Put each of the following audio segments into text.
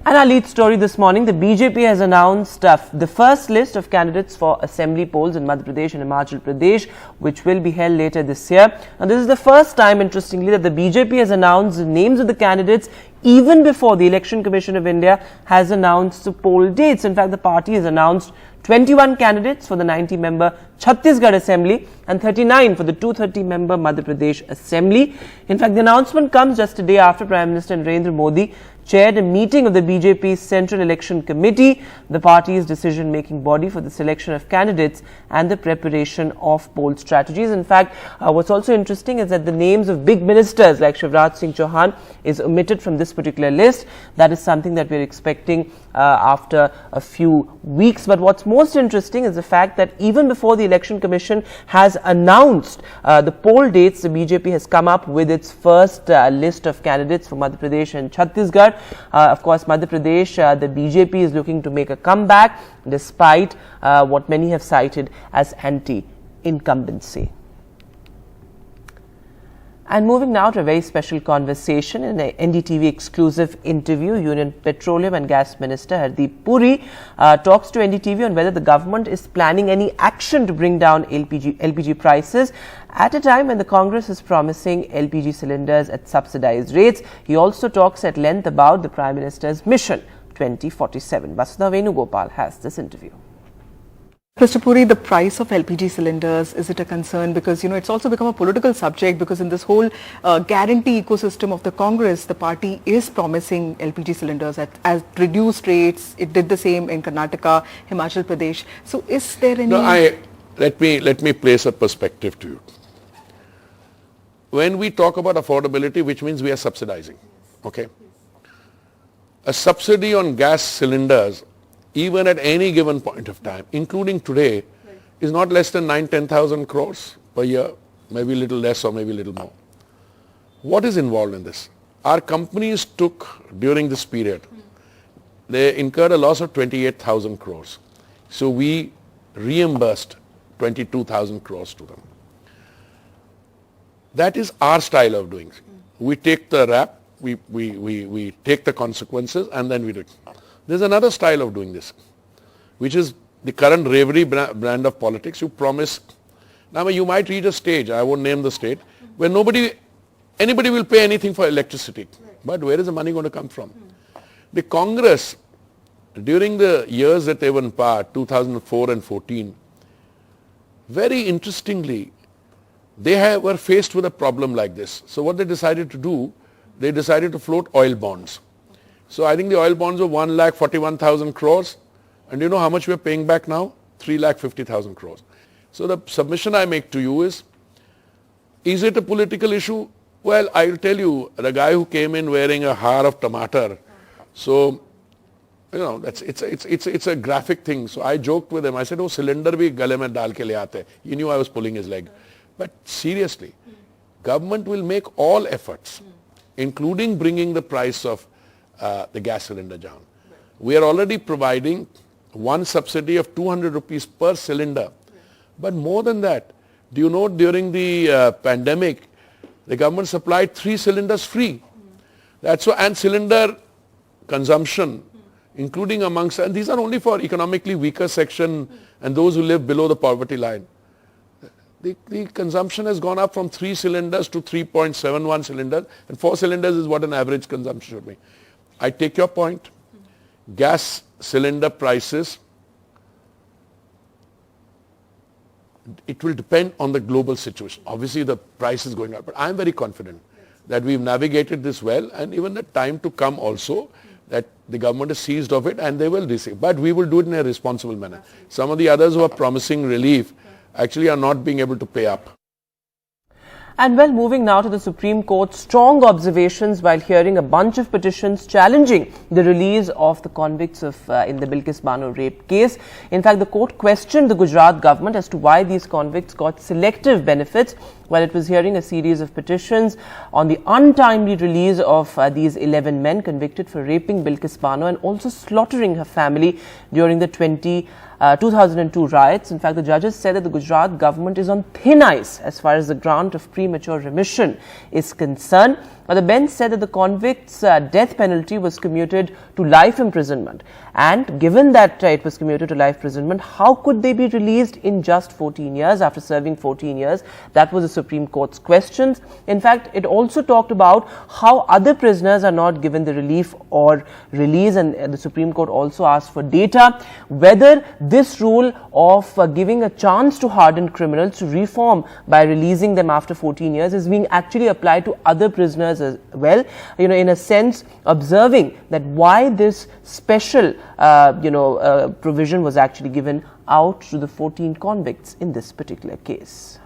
And our lead story this morning, the BJP has announced the first list of candidates for assembly polls in Madhya Pradesh and Himachal Pradesh, which will be held later this year. And this is the first time, interestingly, that the BJP has announced the names of the candidates even before the Election Commission of India has announced the poll dates. In fact, the party has announced 21 candidates for the 90-member Chhattisgarh Assembly and 39 for the 230-member Madhya Pradesh Assembly. In fact, the announcement comes just a day after Prime Minister Narendra Modi chaired a meeting of the BJP's Central Election Committee, the party's decision-making body for the selection of candidates and the preparation of poll strategies. In fact, what's also interesting is that the names of big ministers like Shivraj Singh Chauhan is omitted from this particular list. That is something that we're expecting after a few weeks. But what's most interesting is the fact that even before the Election Commission has announced the poll dates, the BJP has come up with its first list of candidates for Madhya Pradesh and Chhattisgarh. Of course, Madhya Pradesh, the BJP is looking to make a comeback despite what many have cited as anti-incumbency. And moving now to a very special conversation in an NDTV exclusive interview, Union Petroleum and Gas Minister Hardeep Puri talks to NDTV on whether the government is planning any action to bring down LPG prices at a time when the Congress is promising LPG cylinders at subsidized rates. He also talks at length about the Prime Minister's Mission 2047. Vasudha Venugopal has this interview. Mr. Puri, the price of LPG cylinders, is it a concern? Because, it's also become a political subject because in this whole guarantee ecosystem of the Congress, the party is promising LPG cylinders at reduced rates. It did the same in Karnataka, Himachal Pradesh. So is there any... No, let me place a perspective to you. When we talk about affordability, which means we are subsidizing, okay? A subsidy on gas cylinders, even at any given point of time, including today, is not less than 9,000-10,000 crores per year, maybe a little less or maybe a little more. What is involved in this? Our companies took, during this period, they incurred a loss of 28,000 crores. So we reimbursed 22,000 crores to them. That is our style of doing it. We take the rap, we take the consequences, and then we do it. There's another style of doing this, which is the current Reverie brand of politics. You promise, now you might reach a stage, I won't name the state, where anybody will pay anything for electricity. But where is the money going to come from? The Congress, during the years that they were in power, 2004 and 14, very interestingly, they were faced with a problem like this. So what they decided to do, they decided to float oil bonds. So I think the oil bonds were 1,41,000 crores. And you know how much we are paying back now? 3,50,000 crores. So the submission I make to you is it a political issue? Well, I'll tell you, the guy who came in wearing a har of tomato, so, it's a graphic thing. So I joked with him. I said, oh, cylinder bhi gale mein dal ke le aate. He knew I was pulling his leg. But seriously, government will make all efforts, including bringing the price of the gas cylinder down. We are already providing one subsidy of 200 rupees per cylinder. But more than that, do you know during the pandemic, the government supplied 3 cylinders free. That's why, and cylinder consumption, including amongst, and these are only for economically weaker section and those who live below the poverty line. The consumption has gone up from 3 cylinders to 3.71 cylinders, and 4 cylinders is what an average consumption should be. I take your point. Gas cylinder prices, it will depend on the global situation. Obviously, the price is going up, but I am very confident that we've navigated this well, and even the time to come also, that the government is seized of it and they will receive. But we will do it in a responsible manner. Some of the others who are promising relief actually are not being able to pay up. And well, moving now to the Supreme Court, strong observations while hearing a bunch of petitions challenging the release of the convicts in the Bilkis Bano rape case. In fact, the court questioned the Gujarat government as to why these convicts got selective benefits while it was hearing a series of petitions on the untimely release of these 11 men convicted for raping Bilkis Bano and also slaughtering her family during the 2002 riots. In fact, the judges said that the Gujarat government is on thin ice as far as the grant of premature remission is concerned. But the bench said that the convict's death penalty was commuted to life imprisonment. And given that it was commuted to life imprisonment, how could they be released in just 14 years after serving 14 years? That was the Supreme Court's questions. In fact, it also talked about how other prisoners are not given the relief or release, and the Supreme Court also asked for data whether this rule of giving a chance to hardened criminals to reform by releasing them after 14 years is being actually applied to other prisoners as well, in a sense observing that why this special provision was actually given out to the 14 convicts in this particular case.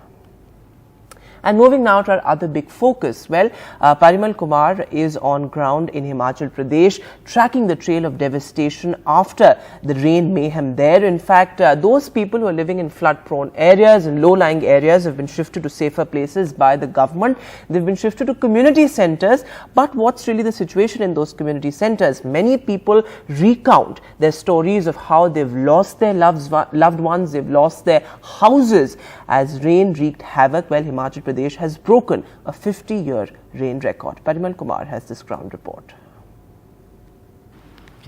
And moving now to our other big focus. Well, Parimal Kumar is on ground in Himachal Pradesh, tracking the trail of devastation after the rain mayhem there. In fact, those people who are living in flood-prone areas and low-lying areas have been shifted to safer places by the government. They've been shifted to community centers. But what's really the situation in those community centers? Many people recount their stories of how they've lost their loved ones, they've lost their houses as rain wreaked havoc. Well, Himachal Pradesh has broken a 50-year rain record. Parimal Kumar has this ground report.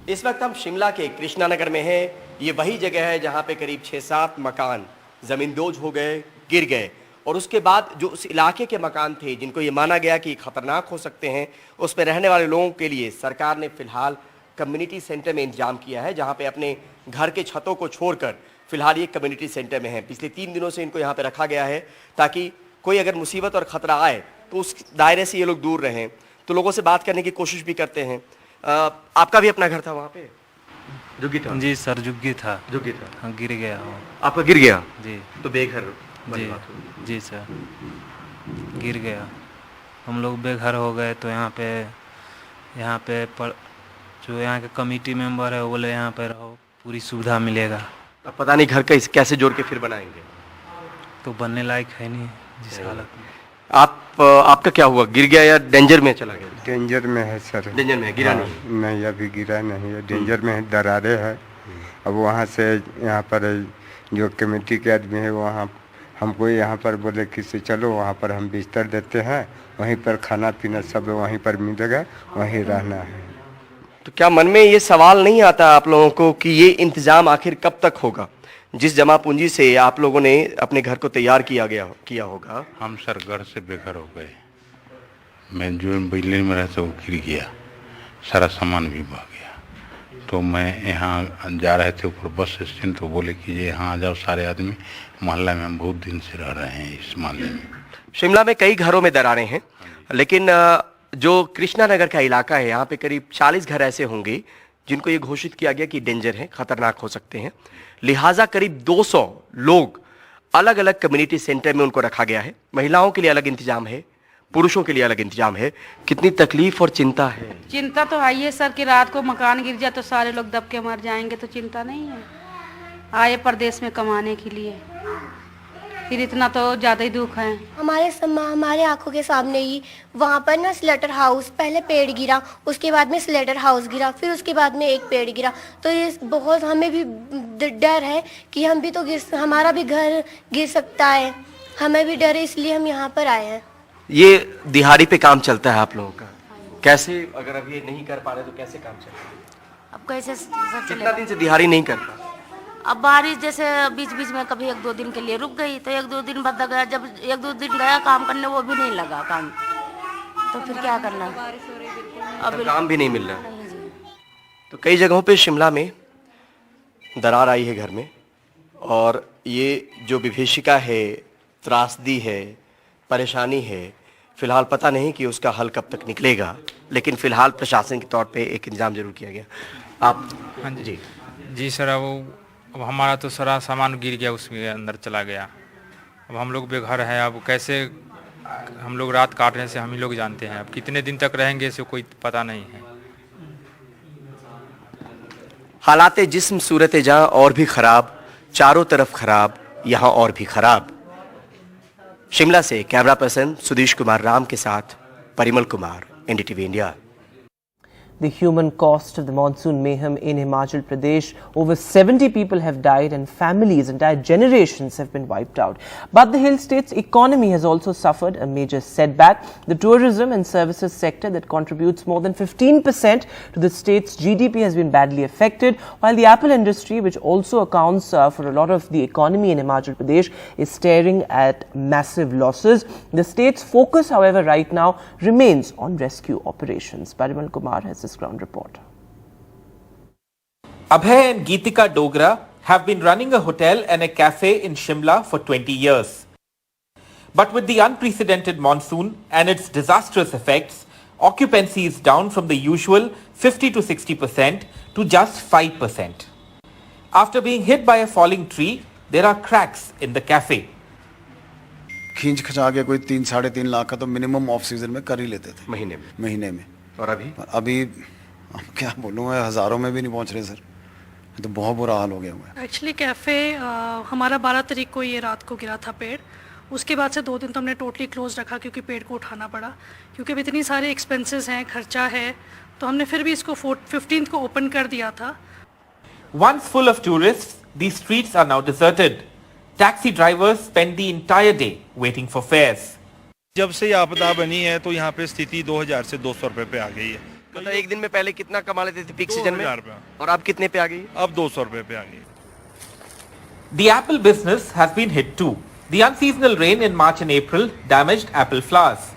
इस वक्त हम शिमला के कृष्णानगर में हैं। ये वही जगह है जहां पे करीब 6-7 मकान जमींदोज हो गए, गिर गए, और उसके बाद जो उस इलाके के मकान थे जिनको ये माना गया कि खतरनाक हो सकते हैं, उस पर रहने वाले लोगों के लिए सरकार ने फिलहाल कम्युनिटी सेंटर में इंतजाम किया है, जहां पे अपने घर के छतों को छोड़कर फिलहाल ये कम्युनिटी सेंटर में है। पिछले 3 दिनों से इनको यहाँ पे रखा गया है ताकि कोई अगर मुसीबत और खतरा आए तो उस दायरे से ये लोग दूर रहें। तो लोगों से बात करने की कोशिश भी करते हैं। आपका भी अपना घर था वहाँ पे? झुग्गी था? जी सर, झुग्गी था। झुग्गी था? हाँ, गिर गया हो। आपका गिर गया? जी। तो बेघर? जी, जी सर, गिर गया। हम लोग बेघर हो गए तो यहाँ पे जो यहाँ के कमेटी मेंबर है वो बोले यहाँ पे रहो, पूरी सुविधा मिलेगा। अब पता नहीं घर कैसे जोड़ के फिर बनाएंगे, तो बनने लायक है नहीं जिस हालत में। आपका क्या हुआ, गिर गया या डेंजर में चला गया? डेंजर में है सर। डेंजर में है, गिरा नहीं? नहीं, अभी गिरा नहीं है, डेंजर में है, दरारें है। अब वहाँ से यहाँ पर जो कमेटी के आदमी है वहाँ हमको यहाँ पर बोले कि से चलो वहाँ पर हम बिस्तर देते हैं, वहीं पर खाना पीना सब वहीं पर मिलेगा, वहीं रहना है। तो क्या मन में ये सवाल नहीं आता आप लोगों को कि ये इंतजाम आखिर कब तक होगा? जिस जमा पूंजी से आप लोगों ने अपने घर को तैयार किया होगा। हम सर घर से बेघर हो गए। मैं जो बिल्डिंग में रहता वो गिर गया, सारा सामान भी बह गया। तो मैं यहाँ जा रहे थे ऊपर बस स्टैंड, तो बोले कि ये यहाँ आ जाओ सारे आदमी, मोहल्ला में हम बहुत दिन से रह रहे हैं इस मोहल्ले में। शिमला में कई घरों में दरारें हैं, लेकिन जो कृष्णानगर का इलाका है यहाँ पे करीब 40 घर ऐसे होंगे जिनको ये घोषित किया गया कि डेंजर है, खतरनाक हो सकते हैं। लिहाजा करीब 200 लोग अलग अलग कम्युनिटी सेंटर में उनको रखा गया है। महिलाओं के लिए अलग इंतजाम है, पुरुषों के लिए अलग इंतजाम है। कितनी तकलीफ और चिंता है? चिंता तो है सर कि रात को मकान गिर जाए तो सारे लोग दब के मर जाएंगे, तो चिंता नहीं है। आए प्रदेश में कमाने के लिए, फिर इतना तो ज़्यादा ही दुख है। हमारे आंखों के सामने ही वहाँ पर ना स्लेटर हाउस, पहले पेड़ गिरा, उसके बाद में स्लेटर हाउस गिरा, फिर उसके बाद में एक पेड़ गिरा। तो ये बहुत हमें भी डर है कि हम भी तो हमारा भी घर गिर सकता है, हमें भी डर है, इसलिए हम यहाँ पर आए हैं। ये दिहाड़ी पे काम चलता है आप लोगों का? कैसे, अगर अब ये नहीं कर पा रहे तो कैसे काम चलेगा? अब कैसे कितना दिन से दिहाड़ी नहीं करता? अब बारिश जैसे बीच बीच में कभी 1-2 दिन के लिए रुक गई तो 1-2 दिन बाद गया, जब 1-2 दिन गया काम करने वो भी नहीं लगा काम, तो फिर क्या करना? अब काम भी नहीं मिल रहा। तो कई जगहों पे शिमला में दरार आई है घर में, और ये जो विभीषिका है, त्रासदी है, परेशानी है, फिलहाल पता नहीं कि उसका हल कब तक निकलेगा, लेकिन फिलहाल प्रशासन के तौर पे एक इंतजाम जरूर किया गया। आप? हाँ जी जी सर, अब हमारा तो सारा सामान गिर गया, उसके अंदर चला गया। अब हम लोग बेघर हैं, अब कैसे हम लोग रात काटने से हम ही लोग जानते हैं। अब कितने दिन तक रहेंगे इसे कोई पता नहीं है। हालात जिस्म सूरत जहां और भी खराब, चारों तरफ खराब, यहाँ और भी खराब। शिमला से कैमरा पर्सन सुधीश कुमार राम के साथ Parimal Kumar, NDTV India. the human cost of the monsoon mayhem in Himachal Pradesh. Over 70 people have died and families, entire generations have been wiped out. But the hill state's economy has also suffered a major setback. The tourism and services sector that contributes more than 15% to the state's GDP has been badly affected, while the apple industry, which also accounts for a lot of the economy in Himachal Pradesh, is staring at massive losses. The state's focus, however, right now remains on rescue operations. Parimal Kumar has this ground report. Abhay and Geetika Dogra have been running a hotel and a cafe in Shimla for 20 years. But with the unprecedented monsoon and its disastrous effects, occupancy is down from the usual 50 to 60% to just 5%. After being hit by a falling tree, there are cracks in the cafe. खींच खचा के कोई 3-3.5 लाख का तो minimum off season में कर ही लेते थे महीने में। और अभी अब क्या बोलूँ, हज़ारों में भी नहीं पहुँच रहे सर। तो बहुत बुरा हाल हो गया हुआ है। एक्चुअली कैफ़े हमारा 12 तारीख को ये रात को गिरा था पेड़। उसके बाद से 2 दिन तो हमने टोटली क्लोज रखा क्योंकि पेड़ को उठाना पड़ा, क्योंकि अब इतनी सारे एक्सपेंसेस हैं, खर्चा है, तो हमने फिर भी इसको 15th को ओपन कर दिया था। Once full of tourists, these streets are now deserted. Taxi drivers spend the entire day waiting for fares. जब से ये आपदा बनी है तो यहाँ पे स्थिति 2000 से 200 रुपए पे आ गई है। मतलब एक दिन में पहले कितना कमा लेते थे पीक सीजन में, और अब कितने पे आ गई? अब 200 रुपए पे आ गई। The apple business has been hit too. The unseasonal rain in March and April damaged apple flowers.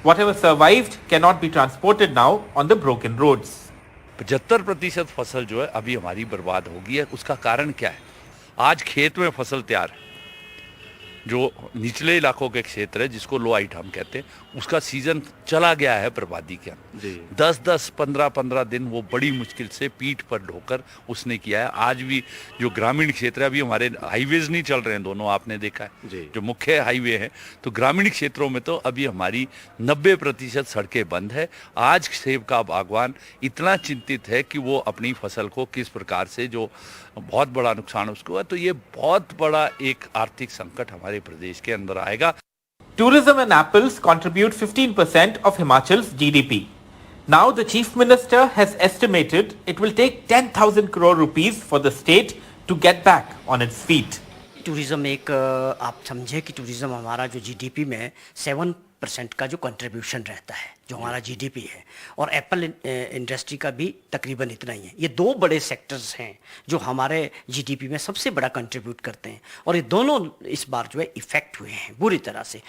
Whatever survived cannot be transported now on the broken roads. 75% फसल जो है अभी हमारी बर्बाद हो गई है। उसका कारण क्या है? आज खेत में फसल तैयार है, जो निचले इलाकों के क्षेत्र है जिसको लो हाइट हम कहते हैं, उसका सीजन चला गया है बर्बादी के अंदर। 10-10, 15-15 दिन वो बड़ी मुश्किल से पीठ पर ढोकर उसने किया है। आज भी जो ग्रामीण क्षेत्र है, अभी हमारे हाईवेज नहीं चल रहे हैं दोनों, आपने देखा है जो मुख्य हाईवे है, तो ग्रामीण क्षेत्रों में तो अभी हमारी 90% सड़कें बंद है। आज सेब का बागवान इतना चिंतित है कि वो अपनी फसल को किस प्रकार से, जो बहुत बड़ा नुकसान उसको है, तो ये बहुत बड़ा एक आर्थिक संकट हमारे प्रदेश के अंदर आएगा। Tourism and apples contribute 15% of Himachal's GDP. Now the Chief Minister has estimated it will take 10,000 crore rupees for the state to get back on its feet. Tourism एक आप समझे कि टूरिज्म हमारा जो जीडीपी में 7% का जो कंट्रीब्यूशन रहता है, जो हमारा जीडीपी है, और एप्पल इंडस्ट्री का भी तकरीबन इतना ही है। ये 2 बड़े सेक्टर्स हैं जो हमारे जीडीपी में सबसे बड़ा कंट्रीब्यूट करते हैं, और ये दोनों इस बार जो है इफेक्ट हुए हैं बुरी तरह से।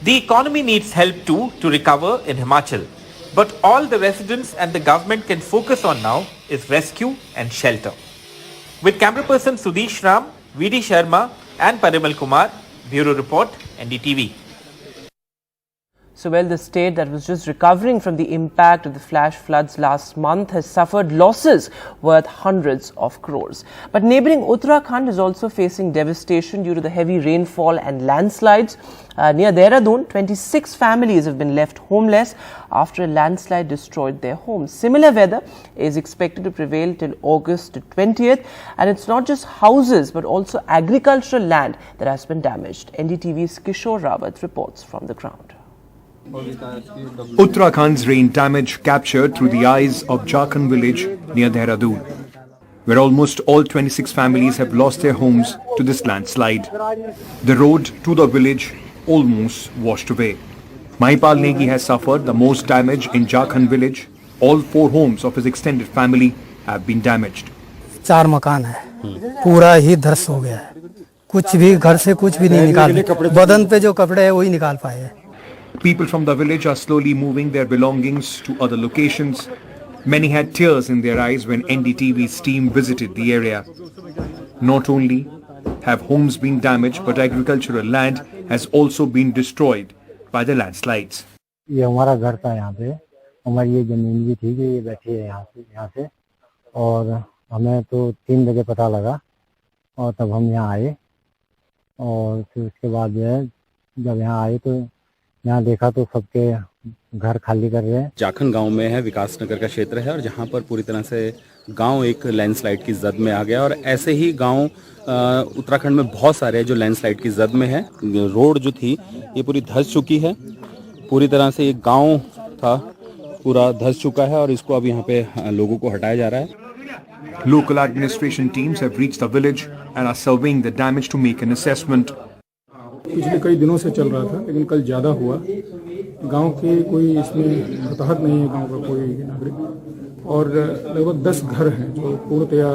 The economy needs help too to recover in Himachal, but all the residents and the government can focus on now is rescue and shelter. With camera person Sudesh Ram, VD Sharma and Parimal Kumar, Bureau Report, NDTV. So, well, the state that was just recovering from the impact of the flash floods last month has suffered losses worth hundreds of crores. But neighbouring Uttarakhand is also facing devastation due to the heavy rainfall and landslides. Near Dehradun, 26 families have been left homeless after a landslide destroyed their homes. Similar weather is expected to prevail till August 20th, and it's not just houses but also agricultural land that has been damaged. NDTV's Kishore Rawat reports from the ground. Uttarakhand's rain damage captured through the eyes of Jharkhand village near Dehradun, where almost all 26 families have lost their homes to this landslide. The road to the village almost washed away. Mahipal Negi has suffered the most damage in Jharkhand village. All 4 homes of his extended family have been damaged. 4 मकान है, पूरा ही ध्वस्त हो गया है। कुछ भी घर से कुछ भी नहीं निकाल, बदन पे जो कपड़े हैं वही निकाल पाए हैं। People from the village are slowly moving their belongings to other locations. Many had tears in their eyes when NDTV's team visited the area. Not only have homes been damaged, but agricultural land has also been destroyed by the landslides. ये हमारा घर था, यहाँ पे हमारी ये जमीन भी थी, ये बैठी है यहाँ से, और हमें तो 3 बजे पता लगा, और तब हम यहाँ आए, और फिर उसके बाद जो है जब यहाँ आए तो यहाँ देखा तो सबके घर खाली कर रहे हैं। जाखन गांव में है, विकास नगर का क्षेत्र है, और जहाँ पर पूरी तरह से गांव एक लैंडस्लाइड की जद में आ गया, और ऐसे ही गांव उत्तराखंड में बहुत सारे जो लैंडस्लाइड की जद में है। रोड जो थी ये पूरी धंस चुकी है, पूरी तरह से एक गांव था पूरा धंस चुका है और इसको अब यहाँ पे लोगों को हटाया जा रहा है। Local administration teams have reached the village and are surveying the damage to make an assessment. पिछले कई दिनों से चल रहा था, लेकिन कल ज़्यादा हुआ। गांव के कोई इसमें हताहत नहीं है, गांव का कोई नागरिक, और लगभग 10 घर हैं जो पूर्णतया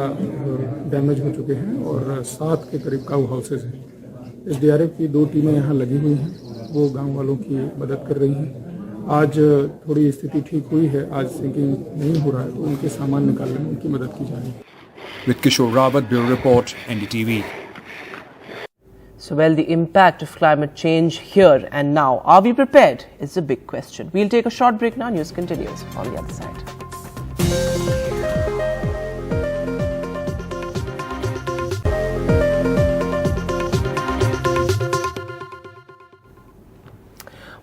डैमेज हो चुके हैं और 7 के करीब काऊ हाउसेज हैं। SDRF की 2 टीमें यहाँ लगी हुई हैं, वो गांव वालों की मदद कर रही हैं। आज थोड़ी स्थिति ठीक हुई है, आज सिंकिंग नहीं हो रहा है, तो उनके सामान निकालने में उनकी मदद की जा रही है। With Kishore Rawat, Bureau Report, NDTV. So, well, the impact of climate change here and now. Are we prepared? Is a big question. We'll take a short break now. News continues on the other side.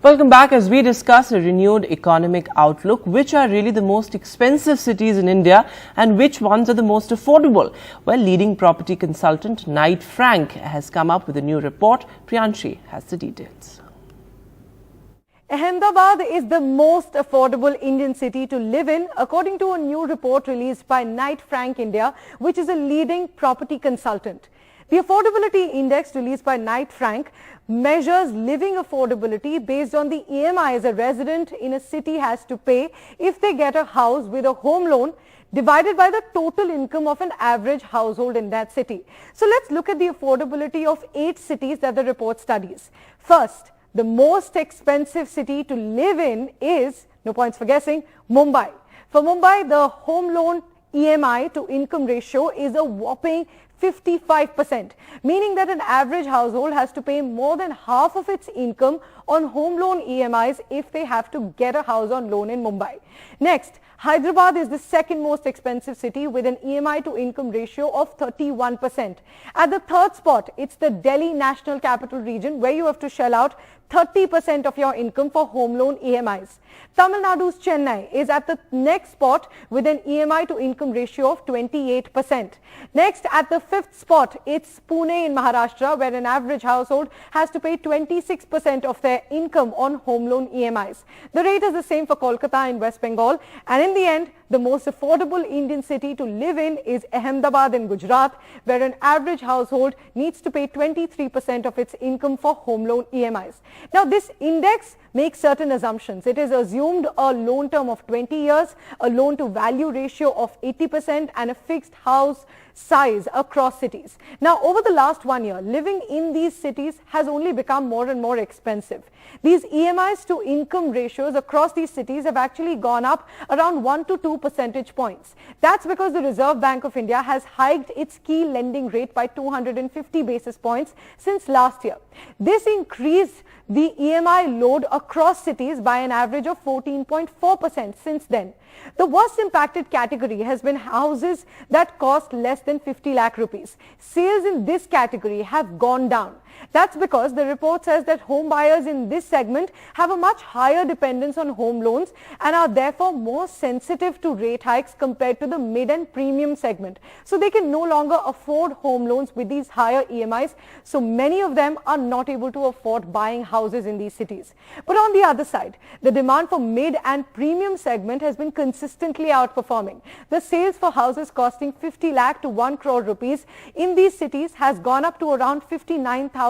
Welcome back as we discuss a renewed economic outlook. Which are really the most expensive cities in India and which ones are the most affordable? Well, leading property consultant Knight Frank has come up with a new report. Priyanshi has the details. Ahmedabad is the most affordable Indian city to live in, according to a new report released by Knight Frank India, which is a leading property consultant. The affordability index released by Knight Frank measures living affordability based on the EMIs a resident in a city has to pay if they get a house with a home loan, divided by the total income of an average household in that city. So let's look at the affordability of 8 cities that the report studies. First, the most expensive city to live in is, no points for guessing, Mumbai. For Mumbai, the home loan EMI to income ratio is a whopping 55%, meaning that an average household has to pay more than half of its income on home loan EMIs if they have to get a house on loan in Mumbai. Next, Hyderabad is the second most expensive city with an EMI to income ratio of 31%. At the third spot, it's the Delhi National Capital Region, where you have to shell out 30% of your income for home loan EMIs. Tamil Nadu's Chennai is at the next spot with an EMI to income ratio of 28%. Next, at the fifth spot, it's Pune in Maharashtra, where an average household has to pay 26% of their income on home loan EMIs. The rate is the same for Kolkata in West Bengal. And in the end, the most affordable Indian city to live in is Ahmedabad in Gujarat, where an average household needs to pay 23% of its income for home loan EMIs. Now, this index makes certain assumptions. It is assumed a loan term of 20 years, a loan to value ratio of 80% and a fixed house size across cities. Now, over the last 1 year, living in these cities has only become more and more expensive. These EMIs to income ratios across these cities have actually gone up around 1 to 2 percentage points. That's because the Reserve Bank of India has hiked its key lending rate by 250 basis points since last year. This increased the EMI load across cities by an average of 14.4% since then. The worst impacted category has been houses that cost less than 50 lakh rupees. Sales in this category have gone down. That's because the report says that home buyers in this segment have a much higher dependence on home loans and are therefore more sensitive to rate hikes compared to the mid and premium segment. So they can no longer afford home loans with these higher EMIs. So many of them are not able to afford buying houses in these cities. But on the other side, the demand for mid and premium segment has been consistently outperforming. The sales for houses costing 50 lakh to 1 crore rupees in these cities has gone up to around 59,000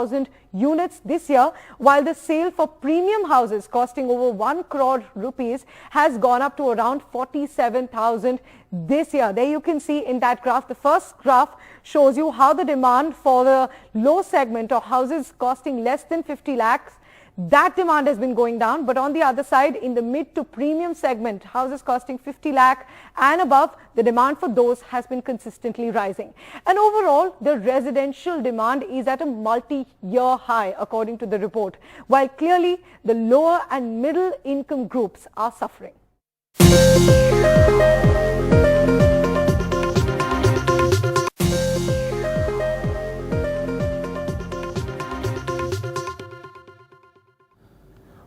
units this year, while the sale for premium houses costing over 1 crore rupees has gone up to around 47,000 this year. There you can see in that graph, the first graph shows you how the demand for the low segment of houses costing less than 50 lakhs, that demand has been going down. But on the other side, in the mid to premium segment, houses costing 50 lakh and above, the demand for those has been consistently rising. And overall, the residential demand is at a multi-year high, according to the report, while clearly the lower and middle income groups are suffering.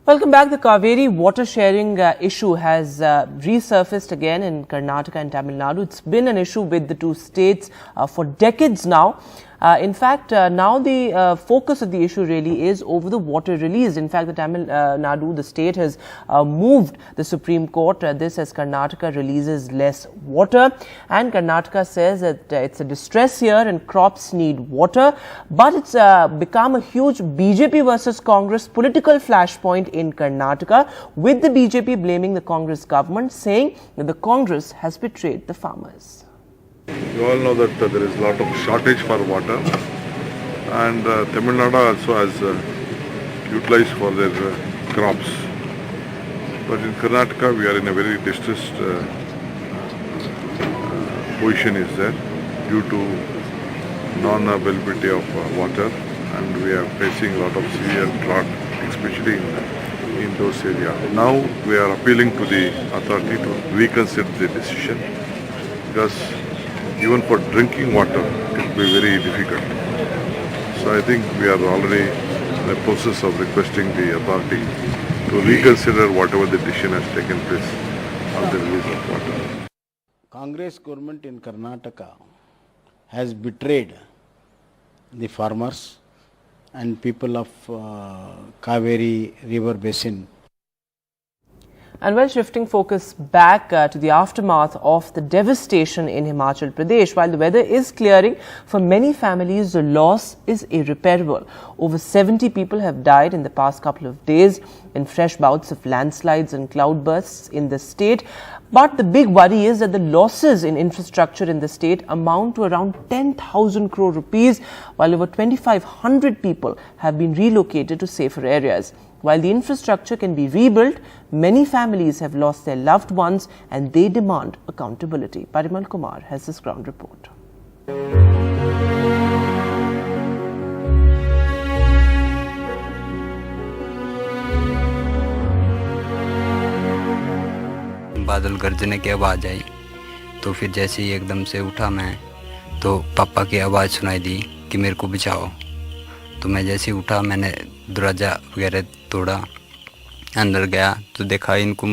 Welcome back. The Kaveri water sharing issue has resurfaced again in Karnataka and Tamil Nadu. It's been an issue with the two states for decades now. In fact, now the focus of the issue really is over the water released. In fact, the Tamil Nadu, the state, has moved the Supreme Court. This as Karnataka releases less water, and Karnataka says that it's a distress here and crops need water. But it's become a huge BJP versus Congress political flashpoint in Karnataka, with the BJP blaming the Congress government, saying that the Congress has betrayed the farmers. You all know that there is a lot of shortage for water, and Tamil Nadu also has utilized for their crops. But in Karnataka we are in a very distressed position is there due to non-availability of water, and we are facing a lot of severe drought, especially in those areas. Now we are appealing to the authority to reconsider the decision, because even for drinking water it will be very difficult. So I think we are already in the process of requesting the authority to reconsider whatever the decision has taken place on the release of water. Congress government in Karnataka has betrayed the farmers and people of Kaveri river basin. And well, shifting focus back to the aftermath of the devastation in Himachal Pradesh. While the weather is clearing, for many families the loss is irreparable. Over 70 people have died in the past couple of days in fresh bouts of landslides and cloudbursts in the state. But the big worry is that the losses in infrastructure in the state amount to around 10,000 crore rupees, while over 2,500 people have been relocated to safer areas. While the infrastructure can be rebuilt, many families have lost their loved ones and they demand accountability. Parimal Kumar has this ground report. बादल गरजने की आवाज़ आई तो फिर जैसे ही एकदम से उठा मैं, तो पापा की आवाज़ सुनाई दी कि मेरे को बचाओ। तो मैं जैसे ही उठा, मैंने दरवाज़ा वगैरह तोड़ा, अंदर गया तो देखा इनको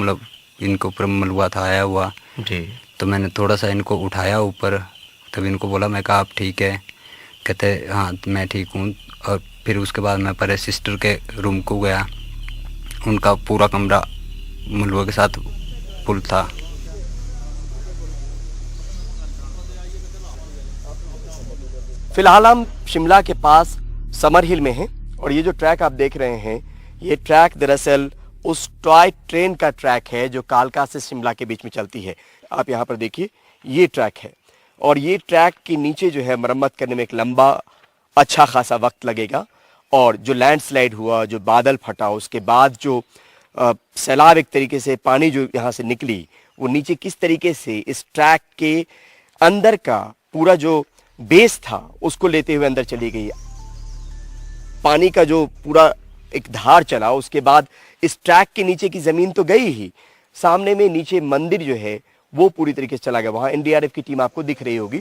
ऊपर मलबा था आया हुआ जी। तो मैंने थोड़ा सा इनको उठाया ऊपर, तब इनको बोला, मैं कहा आप ठीक है? कहते हाँ मैं ठीक हूँ। और फिर उसके बाद मैं परे सिस्टर के रूम को गया, उनका पूरा कमरा मलबे के साथ फुल था। फिलहाल हम शिमला के पास समर हिल में हैं और ये जो ट्रैक आप देख रहे हैं, ये ट्रैक दरअसल उस टॉय ट्रेन का ट्रैक है जो कालका से शिमला के बीच में चलती है। आप यहाँ पर देखिए, ये ट्रैक है और ये ट्रैक के नीचे जो है मरम्मत करने में एक लंबा अच्छा खासा वक्त लगेगा। और जो लैंडस्लाइड हुआ, जो बादल फटा, उसके बाद जो सैलाब एक तरीके से पानी जो यहाँ से निकली, वो नीचे किस तरीके से इस ट्रैक के अंदर का पूरा जो बेस था उसको लेते हुए अंदर चली गई। पानी का जो पूरा एक धार चला, उसके बाद इस ट्रैक के नीचे की जमीन तो गई ही, सामने में नीचे मंदिर जो है वो पूरी तरीके से चला गया। वहां एनडीआरएफ की टीम आपको दिख रही होगी।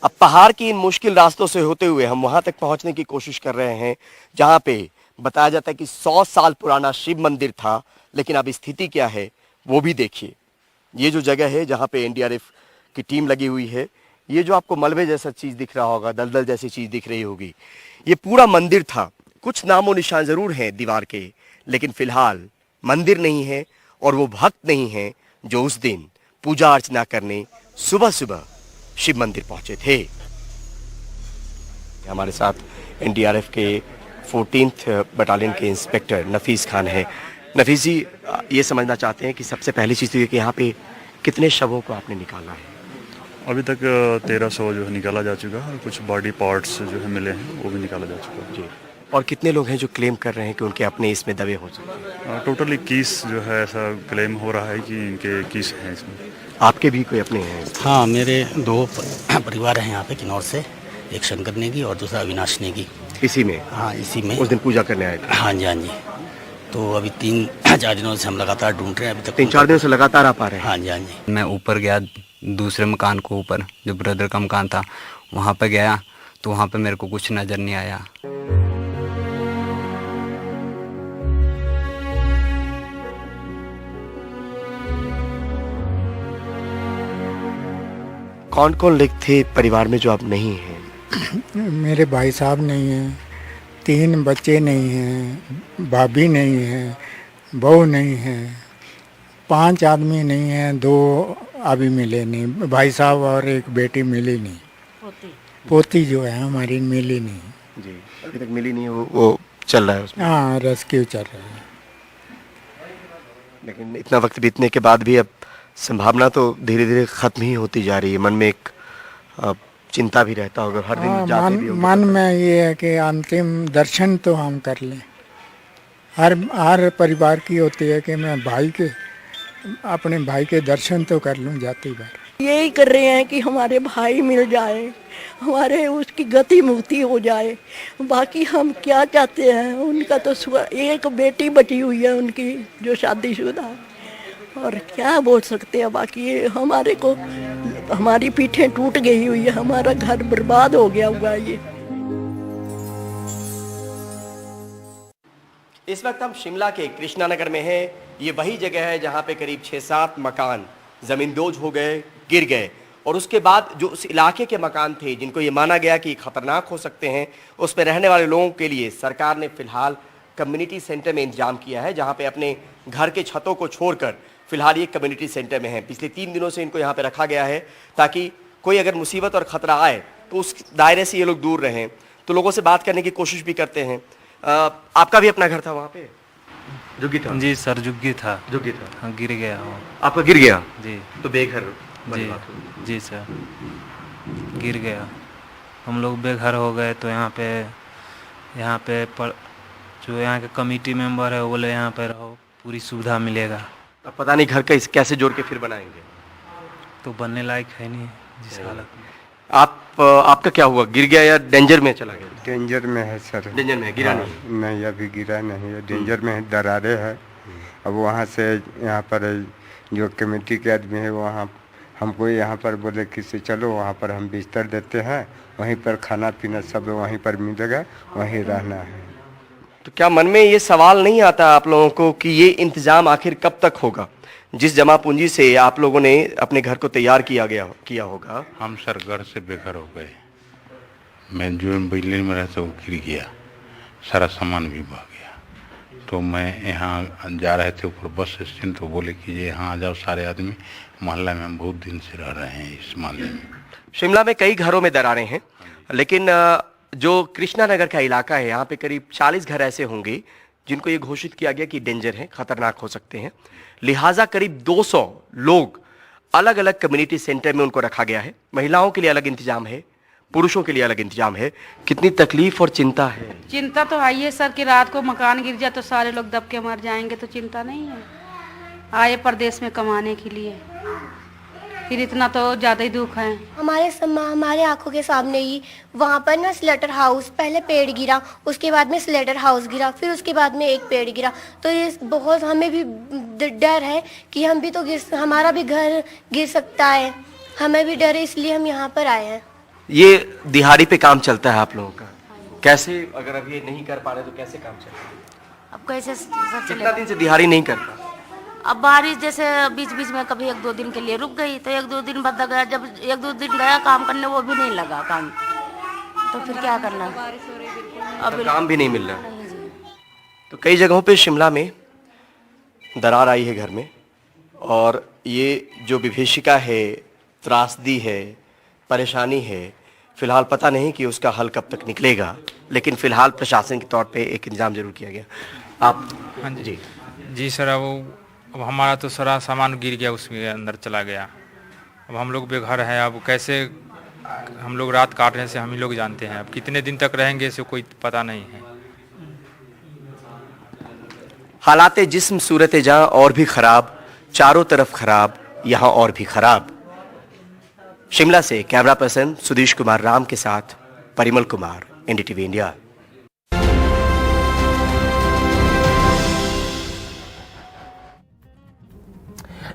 अब पहाड़ की इन मुश्किल रास्तों से होते हुए हम वहां तक पहुंचने की कोशिश कर रहे हैं जहां पे बताया जाता है कि 100 साल पुराना शिव मंदिर था, लेकिन अब स्थिति क्या है वो भी देखिए। ये जो जगह है जहां पे एनडीआरएफ की टीम लगी हुई है, ये जो आपको मलबे जैसा चीज दिख रहा होगा, दलदल जैसी चीज दिख रही होगी, ये पूरा मंदिर था। कुछ नामो निशान जरूर हैं दीवार के, लेकिन फिलहाल मंदिर नहीं है और वो भक्त नहीं है जो उस दिन पूजा अर्चना करने सुबह सुबह शिव मंदिर पहुंचे थे। हमारे साथ एनडीआरएफ के 14th बटालियन के इंस्पेक्टर नफीस खान है। नफीस जी, ये समझना चाहते हैं कि सबसे पहली चीज़ तो ये कि यहाँ पे कितने शवों को आपने निकाला है? अभी तक 1300 जो है निकाला जा चुका है और कुछ बॉडी पार्ट्स जो है मिले हैं वो भी निकाला जा चुका है जी। और कितने लोग हैं जो क्लेम कर रहे हैं कि उनके अपने इसमें दबे हो सकते हैं? टोटल 21 जो है ऐसा क्लेम हो रहा है कि इनके 21 हैं इसमें। आपके भी कोई अपने हैं? हाँ, मेरे 2 परिवार हैं यहाँ पे किन्नौर से, एक शंकर नेगी और दूसरा अविनाश नेगी। इसी में? हाँ, इसी में। उस दिन पूजा करने आए थे? हाँ जी, हाँ जी। तो अभी 3-4 दिनों से हम लगातार ढूंढ रहे हैं। अभी तक 3-4 दिनों से लगातार आ पा रहे हैं? हाँ जी, हाँ जी। मैं ऊपर गया, दूसरे मकान को ऊपर, जो ब्रदर का मकान था वहाँ पे गया, तो वहाँ पे मेरे को कुछ नज़र नहीं आया। कौन कौन लोग थे परिवार में जो अब नहीं हैं? मेरे भाई साहब नहीं हैं, 3 बच्चे नहीं हैं, भाभी नहीं है, बहू नहीं है, 5 आदमी नहीं हैं, 2 अभी मिले नहीं, भाई साहब और एक बेटी मिली नहीं, पोती जो है हमारी मिली नहीं जी, अभी तक मिली नहीं, वो चल रहा है उसमें। हाँ, रेस्क्यू चल रहा है। लेकिन इतना वक्त बीतने के बाद भी अब संभावना तो धीरे धीरे खत्म ही होती जा रही है। मन में एक चिंता भी रहता होगा, हर दिन जाते भी होंगे। मन में ये है कि अंतिम दर्शन तो हम कर लें। हर परिवार की होती है कि मैं अपने भाई के दर्शन तो कर लूं जाती बार। यही कर रहे हैं कि हमारे भाई मिल जाए, हमारे उसकी गति मुक्ति हो जाए। बाकी हम क्या चाहते हैं, उनका तो एक बेटी बची हुई है उनकी जो शादीशुदा है, और क्या बोल सकते हैं। बाकी हमारे को हमारी पीठें टूट गई हुई है, हमारा घर बर्बाद हो गया हुआ है। इस वक्त हम शिमला के कृष्णानगर में हैं। ये वही जगह है जहां पे करीब 6-7 मकान जमींदोज हो गए, गिर गए, और उसके बाद जो उस इलाके के मकान थे जिनको ये माना गया कि खतरनाक हो सकते हैं, उस पर रहने वाले लोगों के लिए सरकार ने फिलहाल कम्युनिटी सेंटर में इंतजाम किया है, जहां पे अपने घर के छतों को छोड़कर फिलहाल ये कम्युनिटी सेंटर में है। पिछले 3 दिनों से इनको यहाँ पे रखा गया है ताकि कोई अगर मुसीबत और ख़तरा आए तो उस दायरे से ये लोग दूर रहें। तो लोगों से बात करने की कोशिश भी करते हैं। आपका भी अपना घर था वहाँ पे? झुग्गी था? जी सर, झुग्गी था। झुग्गी था? हाँ, गिर गया हो। आपका गिर गया? जी। तो बेघर जी, जी सर, गिर गया। हम लोग बेघर हो गए तो यहाँ पे जो यहाँ के कमेटी मेंबर है वो बोले यहाँ पे रहो, पूरी सुविधा मिलेगा। अब पता नहीं घर का कैसे जोड़ के फिर बनाएंगे, तो बनने लायक है नहीं जिस हालत में। आपका क्या हुआ, गिर गया या डेंजर में चला गया? डेंजर में है सर। डेंजर में है, गिरा नहीं? नहीं, अभी गिरा नहीं है, डेंजर में है, दरारें है। अब वहाँ से यहाँ पर जो कमेटी के आदमी है वहाँ हमको यहाँ पर बोले कि से चलो वहाँ पर हम बिस्तर देते हैं, वहीं पर खाना पीना सब वहीं पर मिलेगा, वहीं रहना है। तो क्या मन में ये सवाल नहीं आता आप लोगों को कि ये इंतजाम आखिर कब तक होगा? जिस जमा पूंजी से आप लोगों ने अपने घर को तैयार किया होगा। हम सर घर से बेघर हो गए। मैं जो बिल्डिंग में रहता हूँ गिर गया, सारा सामान भी बह गया। तो मैं यहाँ जा रहे थे ऊपर बस स्टैंड, तो बोले कि ये यहाँ आ जाओ सारे आदमी, मोहल्ला में हम बहुत दिन से रह रहे हैं इस मोहल्ले में। शिमला में कई घरों में दरारें हैं, लेकिन जो कृष्णानगर का इलाका है यहाँ पे करीब 40 घर ऐसे होंगे जिनको ये घोषित किया गया कि डेंजर है, खतरनाक हो सकते हैं। लिहाजा करीब 200 लोग अलग अलग कम्युनिटी सेंटर में उनको रखा गया है। महिलाओं के लिए अलग इंतजाम है, पुरुषों के लिए अलग इंतजाम है। कितनी तकलीफ और चिंता है? चिंता तो है सर कि रात को मकान गिर जाए तो सारे लोग दब के मर जाएंगे, तो चिंता नहीं है। आए प्रदेश में कमाने के लिए, फिर इतना तो ज़्यादा ही दुख है। हमारे आंखों के सामने ही वहाँ पर ना स्लेटर हाउस, पहले पेड़ गिरा, उसके बाद में स्लेटर हाउस गिरा, फिर उसके बाद में एक पेड़ गिरा। तो ये बहुत हमें भी डर है कि हम भी तो हमारा भी घर गिर सकता है, हमें भी डर है, इसलिए हम यहाँ पर आए हैं। ये दिहाड़ी पे काम चलता है आप लोगों का? कैसे, अगर अब ये नहीं कर पा रहे तो कैसे काम चलेगा? अब कैसे कितना दिन से दिहाड़ी नहीं करता? अब बारिश जैसे बीच बीच में कभी 1-2 दिन के लिए रुक गई, तो 1-2 दिन बाद गया, जब 1-2 दिन गया काम करने वो भी नहीं लगा काम, तो फिर क्या करना? अब काम भी नहीं मिल रहा। तो कई जगहों पे शिमला में दरार आई है घर में, और ये जो विभीषिका है, त्रासदी है, परेशानी है, फिलहाल पता नहीं कि उसका हल कब तक निकलेगा, लेकिन फिलहाल प्रशासन के तौर पे एक इंतजाम जरूर किया गया। आप? हाँ जी जी सर, अब हमारा तो सारा सामान गिर गया, उसमें अंदर चला गया। अब हम लोग बेघर हैं, अब कैसे हम लोग रात काटने से हम ही लोग जानते हैं। अब कितने दिन तक रहेंगे इसे कोई पता नहीं है। हालाते जिस्म सूरत जहां और भी खराब, चारों तरफ खराब, यहाँ और भी खराब। शिमला से कैमरा पर्सन सुधीश कुमार राम के साथ Parimal Kumar, NDTV India.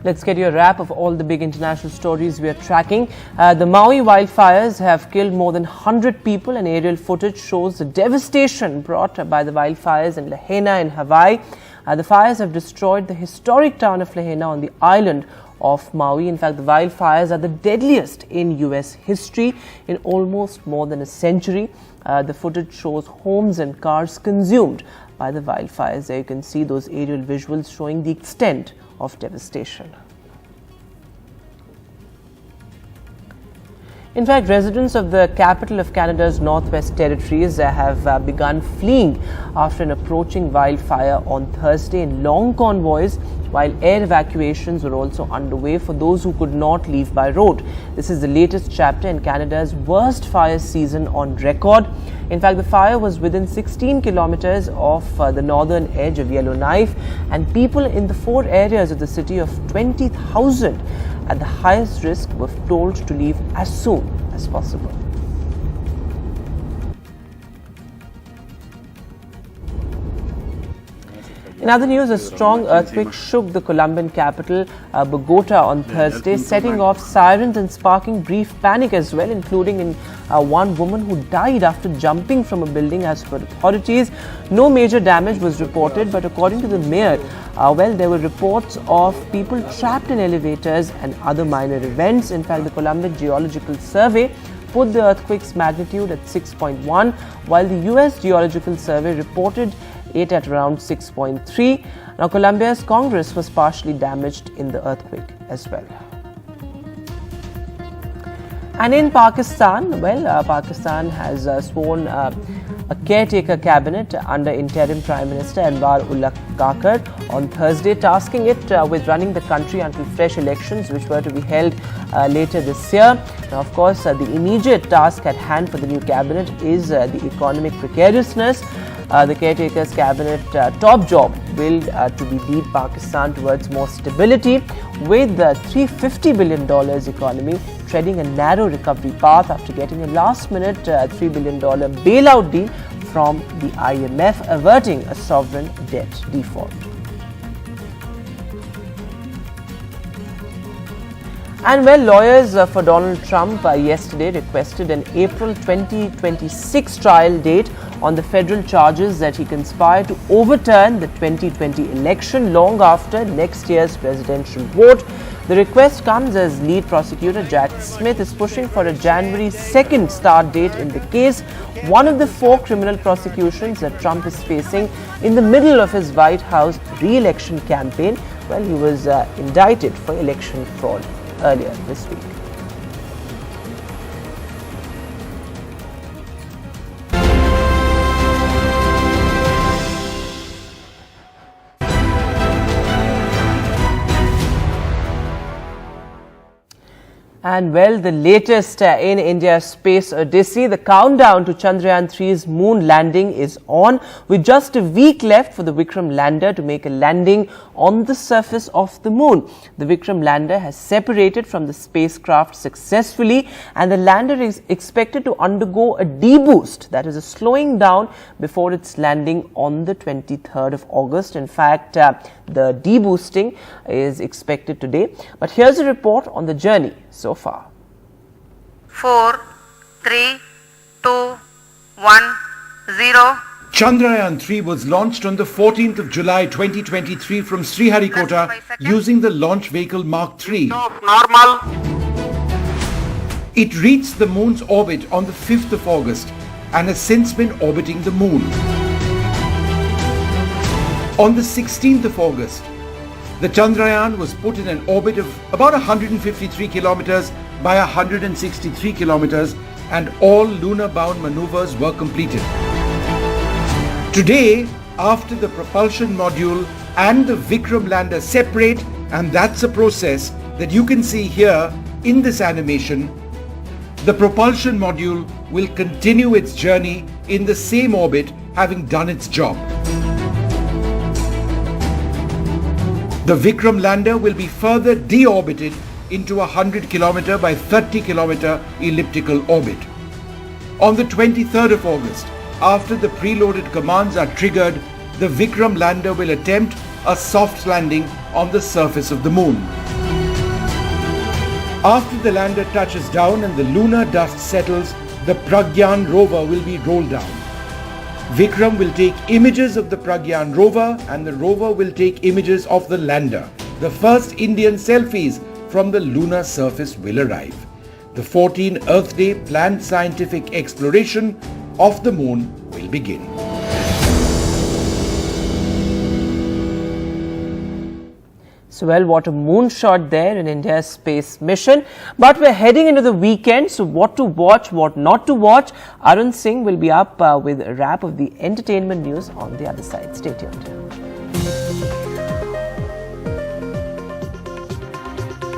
Let's get your wrap of all the big international stories we are tracking. The Maui wildfires have killed more than 100 people, and aerial footage shows the devastation brought by the wildfires in Lahaina in Hawaii. The fires have destroyed the historic town of Lahaina on the island of Maui. In fact, the wildfires are the deadliest in US history in almost more than a century. The footage shows homes and cars consumed by the wildfires. There you can see those aerial visuals showing the extent of devastation. In fact, residents of the capital of Canada's Northwest Territories have begun fleeing after an approaching wildfire on Thursday in long convoys, while air evacuations were also underway for those who could not leave by road. This is the latest chapter in Canada's worst fire season on record. In fact, the fire was within 16 kilometers of the northern edge of Yellowknife, and people in the 4 areas of the city of 20,000 at the highest risk were told to leave as soon as possible. In other news, a strong earthquake shook the Colombian capital, Bogota, on Thursday, setting off sirens and sparking brief panic as well, including in one woman who died after jumping from a building. As per authorities, no major damage was reported, but according to the mayor, there were reports of people trapped in elevators and other minor events. In fact, the Colombian Geological Survey put the earthquake's magnitude at 6.1, while the US Geological Survey reported it at around 6.3. Now, Colombia's Congress was partially damaged in the earthquake as well. And in Pakistan, Pakistan has sworn a caretaker cabinet under interim Prime Minister Anwar-ul Kakar on Thursday, tasking it with running the country until fresh elections, which were to be held later this year. Now, of course, the immediate task at hand for the new cabinet is the economic precariousness. The caretaker's cabinet top job will to be lead Pakistan towards more stability, with the $350 billion economy treading a narrow recovery path after getting a last-minute $3 billion bailout deal from the IMF, averting a sovereign debt default. And lawyers for Donald Trump yesterday requested an April 2026 trial date on the federal charges that he conspired to overturn the 2020 election long after next year's presidential vote. The request comes as lead prosecutor Jack Smith is pushing for a January 2nd start date in the case, one of the 4 criminal prosecutions that Trump is facing in the middle of his White House re-election campaign. He was indicted for election fraud earlier this week. And the latest in India's space odyssey, the countdown to Chandrayaan-3's moon landing is on, with just a week left for the Vikram lander to make a landing on the surface of the moon. The Vikram lander has separated from the spacecraft successfully, and the lander is expected to undergo a deboost, that is a slowing down before its landing on the 23rd of August. In fact, the deboosting is expected today. But here's a report on the journey so far. 4, 3, 2, 1, 0. Chandrayaan-3 was launched on the 14th of July 2023 from Sriharikota using the launch vehicle Mark III. Normal. It reached the moon's orbit on the 5th of August and has since been orbiting the moon. On the 16th of August, the Chandrayaan was put in an orbit of about 153 kilometers by 163 kilometers, and all lunar-bound maneuvers were completed. Today, after the propulsion module and the Vikram lander separate, and that's a process that you can see here in this animation, the propulsion module will continue its journey in the same orbit, having done its job. The Vikram lander will be further deorbited into a 100 kilometer by 30 kilometer elliptical orbit. On the 23rd of August, after the preloaded commands are triggered, the Vikram lander will attempt a soft landing on the surface of the moon. After the lander touches down and the lunar dust settles, the Pragyan rover will be rolled down. Vikram will take images of the Pragyan rover and the rover will take images of the lander. The first Indian selfies from the lunar surface will arrive. The 14 Earth Day planned scientific exploration of the moon will begin. So, well, what a moonshot there in India's space mission. But we're heading into the weekend, so what to watch, what not to watch. Arun Singh will be up with a wrap of the entertainment news on the other side. Stay tuned.